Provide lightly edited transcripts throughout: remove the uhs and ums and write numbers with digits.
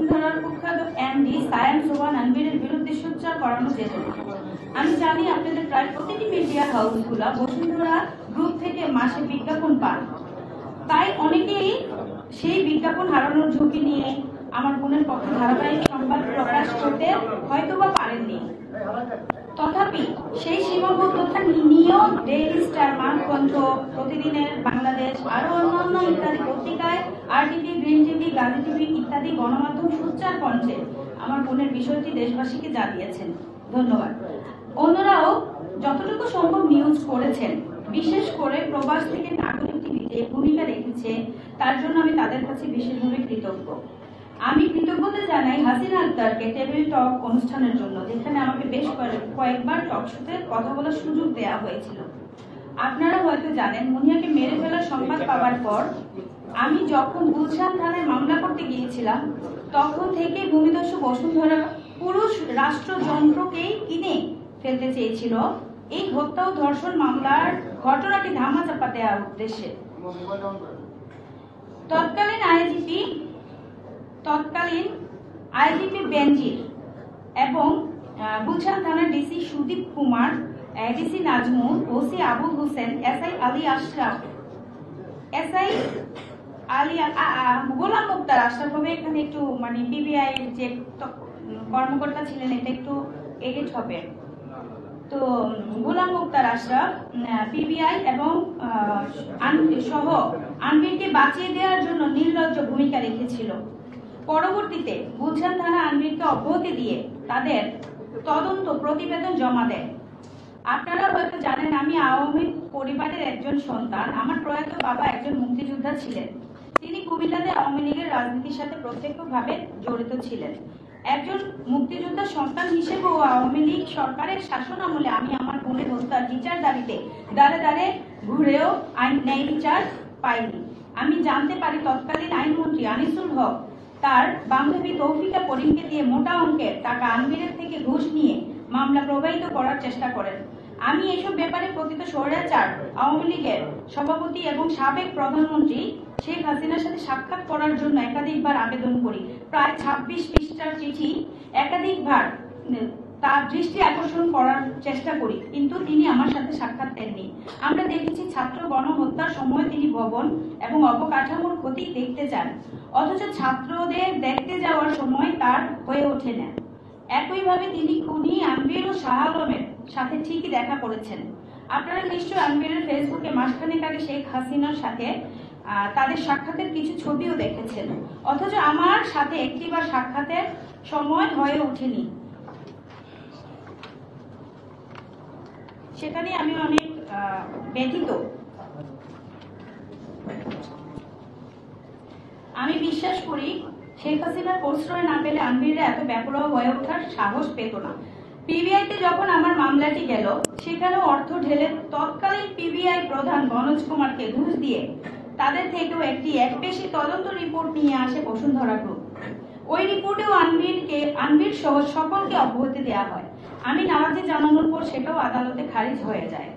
বসুন্ধরার কুখ্যাত এমডি সায়ান সোহান আনবিরের বিরুদ্ধে সোচ্চার করানো যেত না। আমি জানি আপনাদের প্রায় প্রতিটি মিডিয়া হাউসগুলো বসুন্ধরা গ্রুপ থেকে মাসে বিজ্ঞাপন পান, তাই অনেকেই সেই বিজ্ঞাপন হারানোর ঝুঁকি নিয়ে আমার বোনের পক্ষে ধারাবাহিক সংবাদ প্রকাশ করতে হয়তোবা পারেননি। তথাপি সেই সীমাবদ্ধতা নিয়েও ডেইলি স্টার, মানকণ্ঠ, প্রতিদিনের বাংলাদেশ আরো অন্যান্য ইত্যাদি পত্রিকায় RTV, green TV, Gazi TV ইত্যাদি গণমাধ্যম সোচ্চার কণ্ঠে আমার বোনের বিষয়টি দেশবাসীকে জানিয়েছেন। ধন্যবাদ। অন্যরাও যতটুকু সম্ভব নিউজ করেছেন, বিশেষ করে প্রবাস থেকে নাগরিক টিভিতে ভূমিকা রেখেছে, তার জন্য আমি তাদের কাছে বিশেষভাবে কৃতজ্ঞ। আমি কৃতজ্ঞতা জানাই হাসিনা আক্তারকে টেবিল টক অনুষ্ঠানের জন্য, যেখানে আমাকে বেশ কয়েকবার টক শোতে কথা বলার সুযোগ দেওয়া হয়েছিল। আপনারা হয়তো জানেন, মুনিয়াকে মেরে ফেলার সংবাদ পাওয়ার পর আমি যখন গুলশান থানায় মামলা করতে গিয়েছিলাম, তখন থেকে ভূমিদস্যু বসুন্ধরা পুরুষ রাষ্ট্রযন্ত্রকেই কিনে ফেলতে চেয়েছিল এই হত্যা ও ধর্ষণ মামলার ঘটনাটি ধামাচাপা দেওয়ার উদ্দেশ্যে। তৎকালীন আইজিপি বেনজির এবং গুলশান থানার DC Sudip Kumar, DC Nazmul, OC Abul Hossain, SI Ali Ashraf, SI Ali Golam Muktar Ashraf হবে এখানে একটু মানে পিবিআই এর যে কর্মকর্তা ছিলেন এটা একটু এডিট হবে, তো গোলাম মুক্তার আশরাফ পিবিআই এবং সহ আনবিরকে বাঁচিয়ে দেওয়ার জন্য নির্লজ্জ ভূমিকা রেখেছিল। পরবর্তীতে গুলশান থানা আনবিরকে অব্যাহতি দিয়ে তাদের তদন্ত প্রতিবেদন জমা দেয়। আপনারা হয়তো জানেন, আমি আওয়ামী পরিবারের একজন সন্তান। আমার প্রয়াত বাবা একজন মুক্তিযোদ্ধা ছিলেন। তিনি কুমিল্লাতে আওয়ামী লীগের রাজনীতির সাথে প্রত্যক্ষভাবে জড়িত ছিলেন। একজন মুক্তিযোদ্ধার সন্তান হিসেবেও আওয়ামী লীগ সরকারের শাসন আমলে আমি আমার বোনের হত্যার বিচার দাবিতে দাঁড়ে দাঁড়ে ঘুরেও ন্যায় বিচার পাইনি। আমি জানতে পারি তৎকালীন আইনমন্ত্রী আনিসুল হক তার বান্ধবী তৌফিকা করিমকে দিয়ে মোটা অঙ্কের টাকা আনবিরের থেকে ঘুষ নিয়ে মামলা প্রবাহিত করার চেষ্টা করেন। আমি এসব ব্যাপারে প্রকৃত স্বৈরাচার আওয়ামী লীগের সভাপতি এবং সাবেক প্রধানমন্ত্রী শেখ হাসিনার সাথে সাক্ষাৎ করার জন্য একাধিকবার আবেদন করি। প্রায় 26 পৃষ্ঠার চিঠি একাধিকবার তার দৃষ্টি আকর্ষণ করার চেষ্টা করি, কিন্তু তিনি আমার সাথে সাক্ষাৎ দেননি। আমরা দেখেছি ছাত্র গণহত্যার সময় তিনি ভবন এবং অবকাঠামোর ক্ষতি দেখতে যান, অথচ ছাত্রদের দেখতে যাওয়ার সময় তার হয়ে ওঠে না। একইভাবে তিনি খুনি আনবির ও শাহ আলমের সাথে ঠিকই দেখা করেছেন। আপনারা নিশ্চয়ই আনবিরের ফেসবুকে মাসখানেক আগে শেখ হাসিনার সাথে তাদের সাক্ষাতের কিছু ছবিও দেখেছেন, অথচ আমার সাথে একটিবার সাক্ষাতের সময় হয়ে ওঠেনি। সেখানে আমি অনেক ব্যথিত। আমি বিশ্বাস করি শেখ হাসিনার প্রশ্রয় না পেলে আনবিররা এত ব্যাপরোয়া হয়ে ওঠার সাহস পেত না। পিবিআইতে যখন আমার মামলাটি গেল, সেখানেও অর্থ ঢেলে তৎকালীন পিবিআই প্রধান মনোজ কুমারকে ঘুষ দিয়ে তাদের থেকেও একটি একপেশী তদন্ত রিপোর্ট নিয়ে আসে বসুন্ধরা গ্রুপ। ওই রিপোর্টেও আনবির সহ সকলকে অব্যাহতি দেওয়া হয়। আমি নারাজি জানানোর পর সেটাও আদালতে খারিজ হয়ে যায়।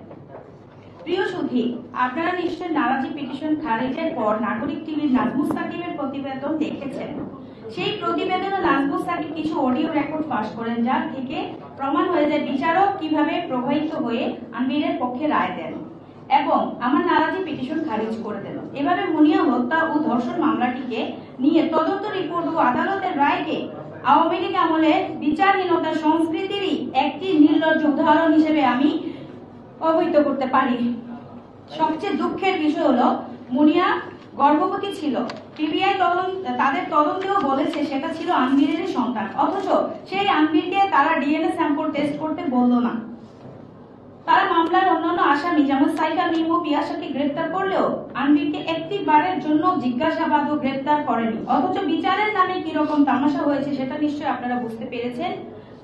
প্রিয় সুধী, আপনারা নিশ্চয় নারাজি পিটিশন খারিজের পর নাগরিক টিভির নাজমুস সাকিবের প্রতিবেদন দেখেছেন। সেই প্রতিবেদনে নাজমুস সাকিব কিছু অডিও রেকর্ড ফাঁস করেন, যার থেকে প্রমাণ হয়ে যায় বিচারক কিভাবে প্রভাবিত হয়ে আনবিরের পক্ষে রায় দেন এবং আমার নারাজি পিটিশন খারিজ করে দেন। এভাবে মুনিয়া হত্যা ও ধর্ষণ মামলাটিকে নিয়ে তদন্ত রিপোর্ট ও আদালতের রায়কে আওয়ামী লীগ আমলে বিচারহীনতার সংস্কৃতিরই একটি নির্লজ্জ উদাহরণ হিসেবে আমি অবহিত করতে পারি। সবচেয়ে দুঃখের বিষয় হলো মুনিয়া গর্ভবতী ছিল। পিবিআই তাদের তদন্তেও বলেছে সেটা ছিল আনবিরের সন্তান, অথচ সেই আনবিরকে তারা ডিএনএ স্যাম্পল টেস্ট করতে বললো না। তারা মামলার অন্যান্য আসামি যেমন সাইফা, মিমু, পিয়াসাকে গ্রেফতার করলেও আনবিরকে একটি বারের জন্য জিজ্ঞাসাবাদ ও গ্রেফতার করেনি। অথচ বিচারের নামে কিরকম তামাশা হয়েছে সেটা নিশ্চয়ই আপনারা বুঝতে পেরেছেন,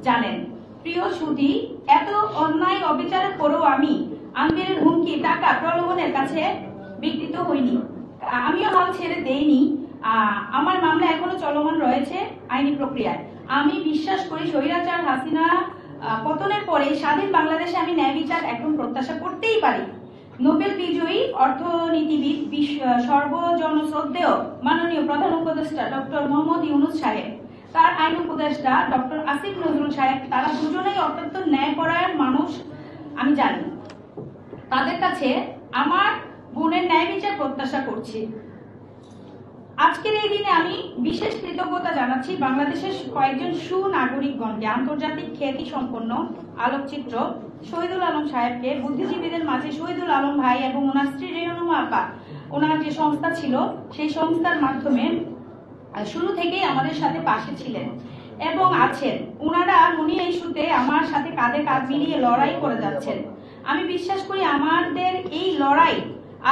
জানেন। প্রিয় সুধী, এত অন্যায় অবিচারের পরেও আমি আনবিরের হুমকি, টাকা, প্রলোভনের কাছে বিকৃত হইনি। আমিও হাল ছেড়ে দেইনি। আমার মামলা এখনো চলমান রয়েছে আইনি প্রক্রিয়ায়। আমি বিশ্বাস করি স্বৈরাচার হাসিনা পতনের পরে স্বাধীন বাংলাদেশে আমি ন্যায় বিচার এখন প্রত্যাশা করতেই পারি। নোবেল বিজয়ী অর্থনীতিবিদ সর্বজনশ্রদ্ধেয় মাননীয় প্রধান উপদেষ্টা ডক্টর মোহাম্মদ ইউনূস সাহেব তার আইন উপদেষ্টা ডক্টর আসিফ নজরুল সাহেব, তারা দুজনেই অত্যন্ত ন্যায়পরায়ণ মানুষ আমি জানি। তাদের কাছে আমার বোনের ন্যায় বিচার প্রত্যাশা করছি। আজকের এই দিনে আমি বিশেষ কৃতজ্ঞতা জানাচ্ছি বাংলাদেশের কয়েকজন সুনাগরিকগণকে, আন্তর্জাতিক খ্যাতি সম্পন্ন আলোকচিত্র শহীদুল আলম সাহেবকে, বুদ্ধিজীবীদের মাঝে শহীদুল আলম ভাই এবং ওনার স্ত্রী রেহনুমা আপা, ওনার যে সংস্থা ছিল সেই সংস্থার মাধ্যমে শুরু থেকেই আমাদের সাথে পাশে ছিলেন এবং আছেন। ওনারা মুনিয়া ইস্যুতে আমার সাথে কাঁধে কাঁধ মিলিয়ে লড়াই করে যাচ্ছেন। আমি বিশ্বাস করি আমাদের এই লড়াই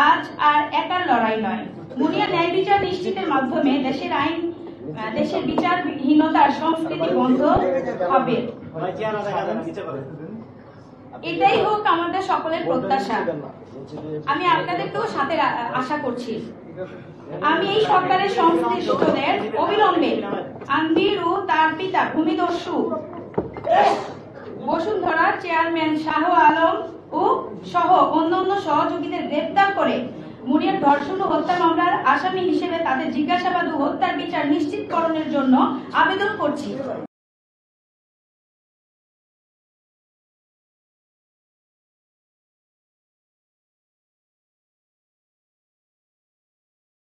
আজ আর একার লড়াই নয়। মুনিয়া ন্যায় বিচার নিশ্চিতের মাধ্যমে দেশের বিচারহীনতার সংস্কৃতি বন্ধ হবে। এটাই হোক আমাদের সকলের প্রত্যাশা। আমি আপনাদেরকেও সাথে আশা করছি। আমি এই সরকারের সংশ্লিষ্টদের অবিলম্বে আনবির ও তার পিতা ভূমিদস্যু বসুন্ধরার চেয়ারম্যান শাহ আলম ও সহ অন্যান্য সহযোগীদের গ্রেপ্তার করে মুনিয়ার ধর্ষণ ও হত্যা মামলার আসামি হিসেবে তাদের জিজ্ঞাসাবাদ ও হত্যার বিচার নিশ্চিতকরণের জন্য আবেদন করছি।